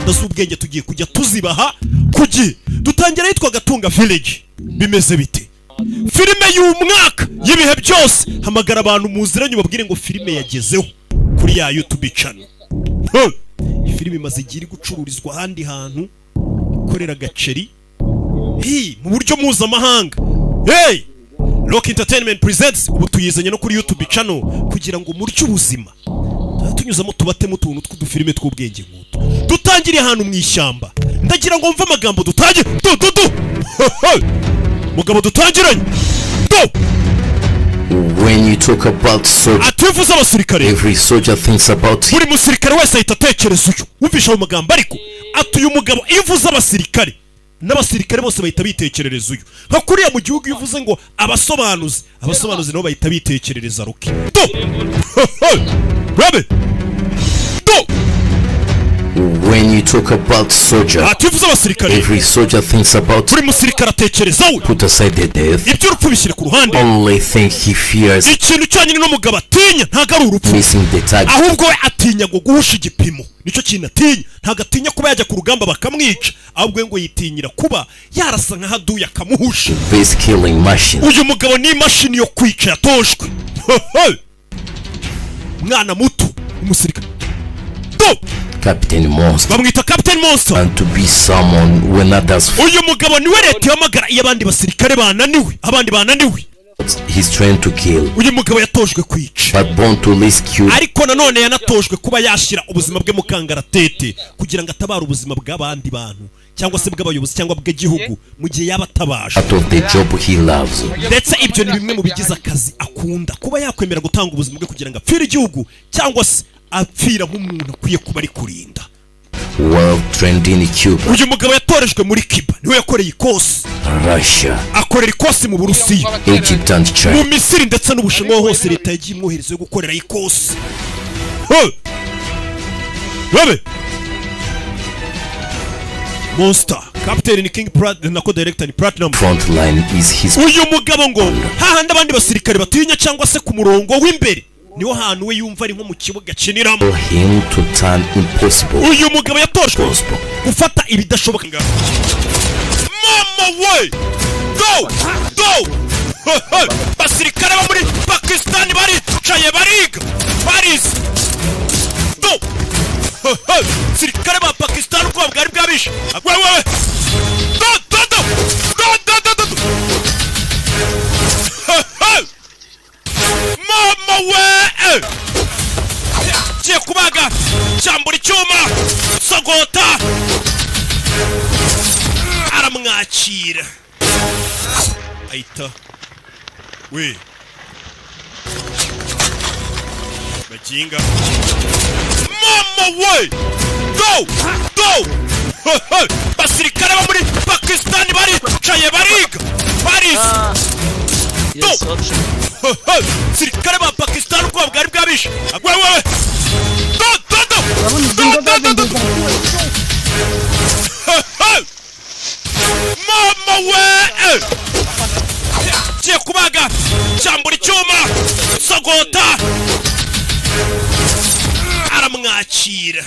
Nyarwanda z'ubwenge tugiye kujya tuzibaha kugiye. Dutangira yitwa Gatunga Village. Bimeze bite? Filime y'umwaka y'ibihe byose. Hamagara abantu muziranye babwire ngo filime yagezeho kuri ya YouTube channel. Filime imaze igiye gucururizwa ahandi hantu ikorera gaceri mu buryo mpuzamahanga. Rock Entertainment presents ubu tuyizanye no kuri YouTube channel kugira ngo murye ubuzima. Tunyuzamo tubatemo utuntu tw'udufilime tw'ubwenge nk'utu. Dutangiriye ahantu mu ishyamba. Ndagira ngo mve amagambo dutangiye. Mugabo dutangiranye. When you talk about soldier, every soldier thinks about buri musirikare wese ahita atekereza uyu. Wumvisha amagambo ariko atuye umugabo ivuze abasirikare n'abasirikare bose bahita bitekerereza uyu. Nka kuriya mu gihugu ivuze ngo abasobanuzi nabo bahita bitekerereza Rocky. Rabe. When you talk about soldier, every soldier thinks about buri musirikare atekereza we. Put aside the death. Ibyo urupfu bishyire ku ruhande. Only thing he fears. Ikintu cyanyine no mugabo atinya ntago ari urupfu. Missing the target. Ahubwo we atinya ngo guhusha igipimo. Nicyo kintu atinya. Ntago atinya kuba yajya ku rugamba bakamwica. Ahubwo ngo yitinyira kuba yarasa nka haduya kamuhusha. Base killing machine. Uyu mugabo ni imashini yo kwica yatoshwe. Mwana muto umusirikare. Captain Monster. Bamwita Captain Monster. And to be someone when others. Uyu mugabo niwe leta yamagara iyo abandi basirikare bananiwe. Abandi bananiwe. He's trying to kill. Uyu mugabo yatojwe kwica. But born to rescue. Ariko nanone yanatojwe kuba yashira ubuzima bwe mu kangaratete kugira ngo atabara ubuzima bw'abandi bantu cyangwa se bw'abayobozi cyangwa bw'igihugu mu gihe yabatabaje. Out of the job he loves. Ndetse ibyo ni bimwe mu bigize akazi akunda. Kuba yakwemera gutanga ubuzima bwe kugira ngo apfire igihugu cyangwa se apfira nk'umuntu akwiye kuba ari kurinda. Well trained in Cuba. Uyu mugabo yatorejwe muri Cuba niwe yakoreye ikosi. Russia. Akorera ikosi mu Burusiya, Egypt and China. mu Misiri ndetse n'Ubushinwa hose leta yagiye imwohereza yo gukorera ikosi. Babe. Monster. Captain ni King Pratt na co-director ni Platinum. Frontline is his. Uyu mugabo ngo hahandi abandi basirikare batinya cyangwa se ku murongo w'imbere. Niho hantu we yumva ari nko mu kibuga kiniramo. Him to turn impossible. Uyu mugabo yatojwe gufata ibidashoboka. Mama we. Go. Basirikare bo muri Pakistan baricaye bariga. Paris. Sirikare ba Pakistan uko bwari bwabishe. Wewe. Mama we. Kiye kubaga cyambura icyuma sogota aramwakira aita we bajinga. Mama we. Go. Basirikare bo muri Pakistan baricaye bariga. Paris. Sirikare ba Pakistan uko bwari bwabishe. Wewe. Mama we. Kiye kubaga cyambura icyuma sogota aramwakira.